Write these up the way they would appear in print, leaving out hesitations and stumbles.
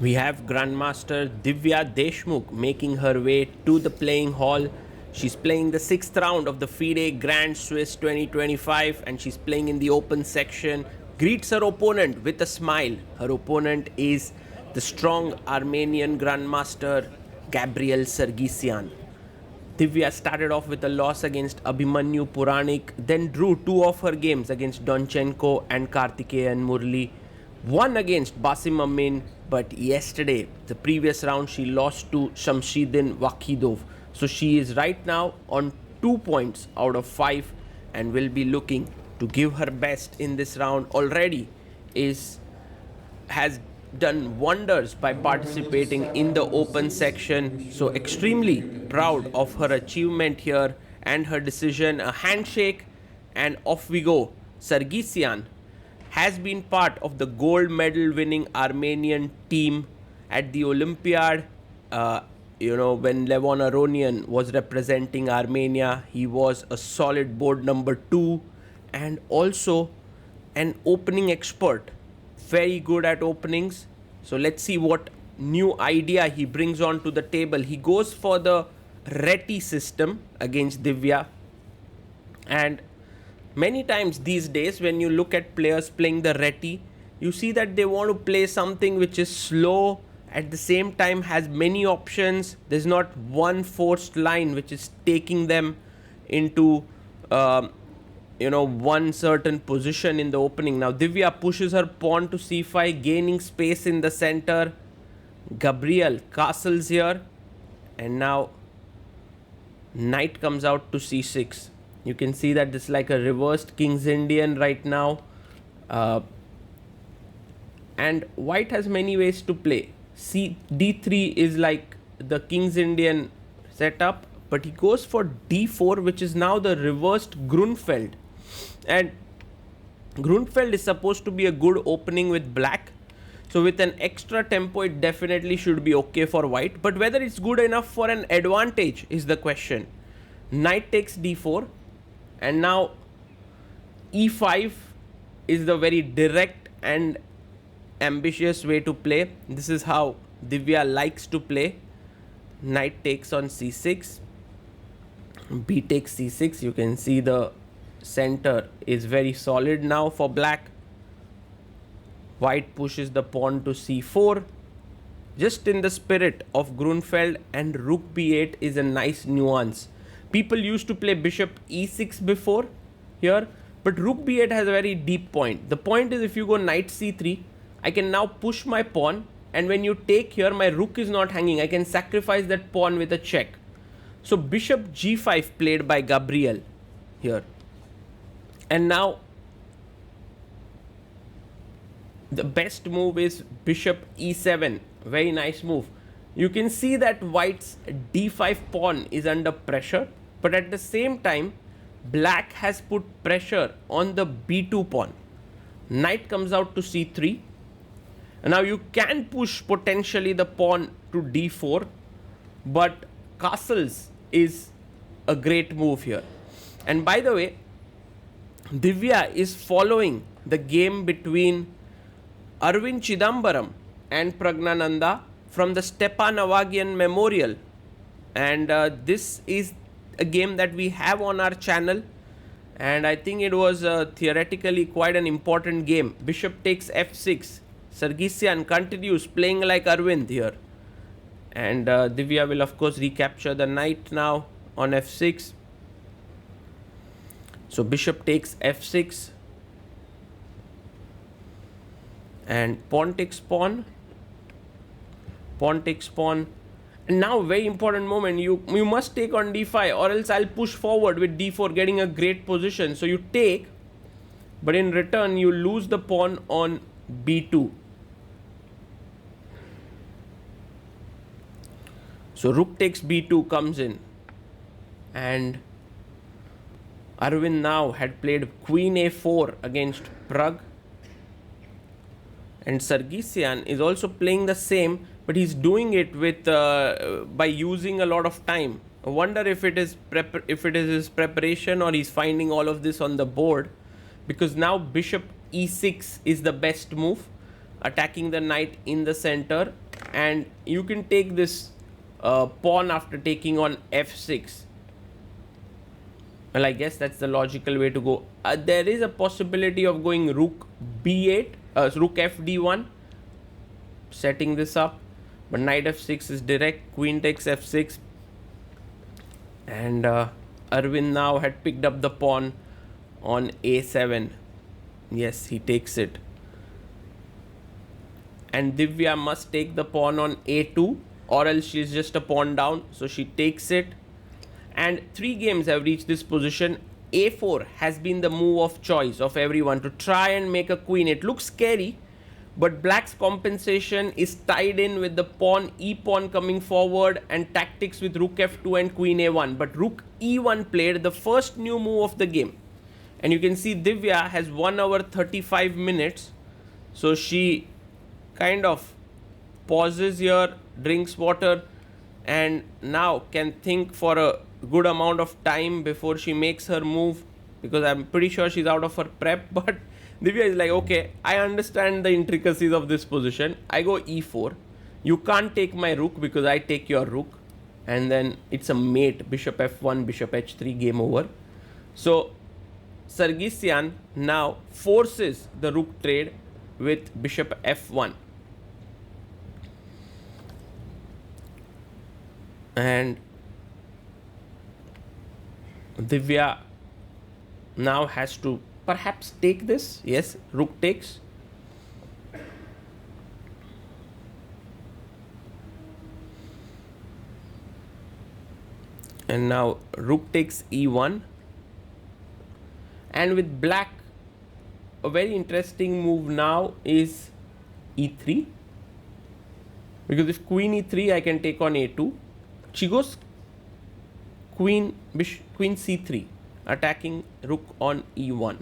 We have Grandmaster Divya Deshmukh making her way to the playing hall. She's playing the 6th round of the FIDE Grand Swiss 2025 and she's playing in the open section. Greets her opponent with a smile. Her opponent is the strong Armenian Grandmaster Gabriel Sargissian. Divya started off with a loss against Abhimanyu Puranik, then drew 2 of her games against Donchenko and Karthikeyan Murli, won against Bassem Amin, but yesterday, the previous round, she lost to Shamshidin Wakhidov. So she is right now on 2 points out of 5 and will be looking to give her best in this round. Already has done wonders by participating in the open section. So extremely proud of her achievement here and her decision. A handshake and off we go. Sargissian has been part of the gold medal winning Armenian team at the Olympiad. When Levon Aronian was representing Armenia, he was a solid board number 2 and also an opening expert. Very good at openings. So let's see what new idea he brings onto the table. He goes for the Ratti system against Divya. And many times these days when you look at players playing the Ratti, you see that they want to play something which is slow, at the same time has many options. There's not one forced line which is taking them into one certain position in the opening. Now Divya pushes her pawn to c5, gaining space in the center. Gabriel castles here, and now knight comes out to c6. You can see that this is like a reversed King's Indian right now. And white has many ways to play. D3 is like the King's Indian setup, but he goes for d4, which is now the reversed Grunfeld. And Grunfeld is supposed to be a good opening with black. So with an extra tempo, it definitely should be okay for white. But whether it's good enough for an advantage is the question. Knight takes d4. And now e5 is the very direct and ambitious way to play. This is how Divya likes to play. Knight takes on c6. B takes c6. You can see the center is very solid now for black. White pushes the pawn to c4. Just in the spirit of Grunfeld, and rook b8 is a nice nuance. People used to play bishop e6 before here, but rook b8 has a very deep point. The point is, if you go knight c3, I can now push my pawn, and when you take here, my rook is not hanging. I can sacrifice that pawn with a check. So bishop g5 played by Gabriel here. And now the best move is bishop e7. Very nice move. You can see that white's d5 pawn is under pressure, but at the same time, black has put pressure on the b2 pawn. Knight comes out to c3. And now you can push potentially the pawn to d4, but castles is a great move here. And by the way, Divya is following the game between Arvind Chidambaram and Pragnananda from the Stepan Avagian Memorial. And this is a game that we have on our channel. And I think it was theoretically quite an important game. Bishop takes f6. Sargissian continues playing like Arvind here. And Divya will of course recapture the knight now on f6. So bishop takes f6. And pawn takes pawn. Pawn takes pawn. And now very important moment. You must take on d5, or else I'll push forward with d4, getting a great position. So you take, but in return you lose the pawn on b2. So rook takes b2 comes in, and Arvind now had played queen a4 against Prag, and Sargissian is also playing the same, but he's doing it with by using a lot of time. I wonder if it is his preparation, or he's finding all of this on the board, because now bishop e6 is the best move, attacking the knight in the center. and you can take this pawn after taking on f6. Well, I guess that's the logical way to go. There is a possibility of going rook b8, rook fd1, setting this up, but knight f6 is direct, queen takes f6, and Arvind now had picked up the pawn on a7. Yes, he takes it. And Divya must take the pawn on a2, or else she's just a pawn down, so she takes it. And 3 games have reached this position. a4 has been the move of choice of everyone to try and make a queen. It looks scary, but black's compensation is tied in with the pawn e-pawn coming forward and tactics with rook f2 and queen a1. But rook e1 played, the first new move of the game. And you can see Divya has 1 hour 35 minutes. So she kind of pauses here, drinks water, and now can think for a good amount of time before she makes her move, because I'm pretty sure she's out of her prep. But Divya is like, okay, I understand the intricacies of this position. I go e4. You can't take my rook because I take your rook. And then it's a mate, bishop f1, bishop h3, game over. So Sargissian now forces the rook trade with bishop f1. And Divya now has to perhaps take this. Yes, rook takes. And now rook takes e1. And with black, a very interesting move now is e3. Because if queen e3, I can take on a2. She goes queen c3, attacking rook on e1.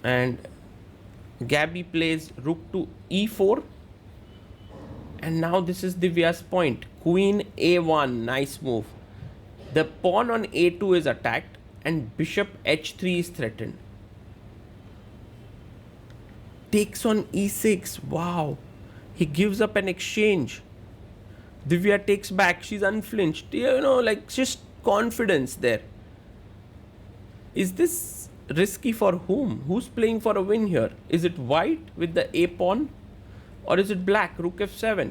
And Gabby plays rook to e4. And now this is Divya's point. Queen a1, nice move. The pawn on a2 is attacked and bishop h3 is threatened. Takes on e6. Wow. He gives up an exchange. Divya takes back. She's unflinched. You know, like just confidence there. Is this risky for whom? Who's playing for a win here? Is it white with the a pawn? Or is it black? Rook f7.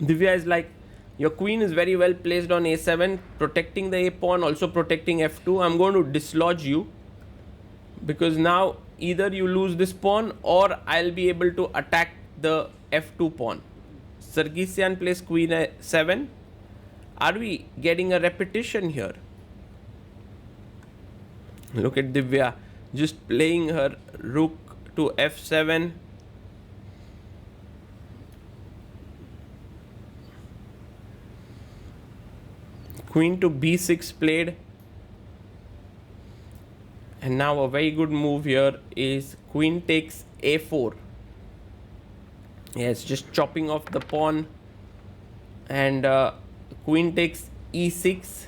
Divya is like, your queen is very well placed on a7, protecting the a pawn, also protecting f2. I'm going to dislodge you, because now either you lose this pawn or I'll be able to attack the f2 pawn. Sargissian plays queen a7. Are we getting a repetition here? Look at Divya just playing her rook to f7. Queen to b6 played. And now a very good move here is queen takes a4. Yes, just chopping off the pawn. And queen takes e6.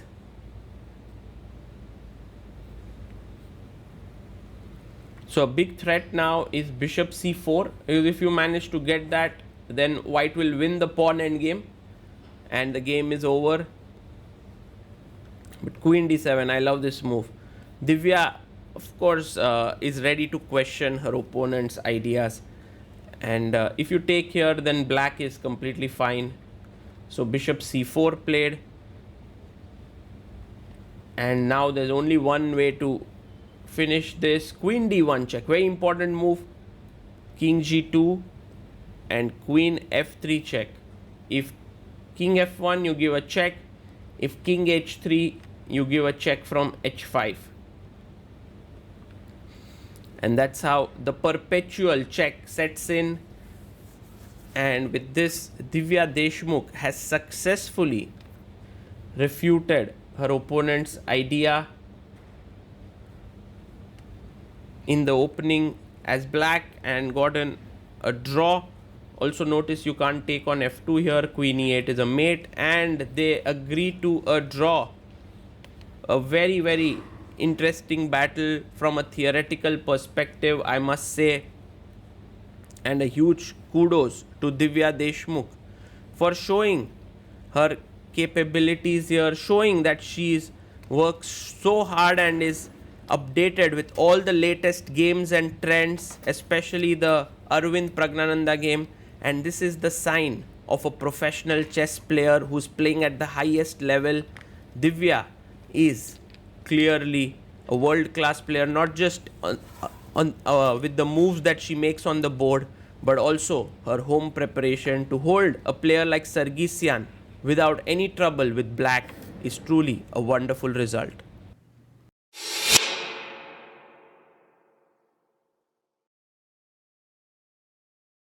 So a big threat now is bishop c4. Because if you manage to get that, then white will win the pawn endgame. And the game is over. But queen d7, I love this move. Divya, of course, is ready to question her opponent's ideas. And if you take here, then black is completely fine. So bishop c4 played. And now there's only one way to finish this. Queen d1 check. Very important move. King g2 and queen f3 check. If king f1, you give a check. If king h3, you give a check from h5. And that's how the perpetual check sets in. And with this, Divya Deshmukh has successfully refuted her opponent's idea in the opening as black and gotten a draw. Also notice you can't take on f2 here. Queen e8 is a mate, and they agree to a draw. A very, very interesting battle from a theoretical perspective, I must say. And a huge kudos to Divya Deshmukh for showing her capabilities here, showing that she's works so hard and is updated with all the latest games and trends, especially the Arvind Pragnananda game. And this is the sign of a professional chess player who's playing at the highest level. Divya is clearly a world class player, not just with the moves that she makes on the board, but also her home preparation. To hold a player like Sargissian without any trouble with black is truly a wonderful result.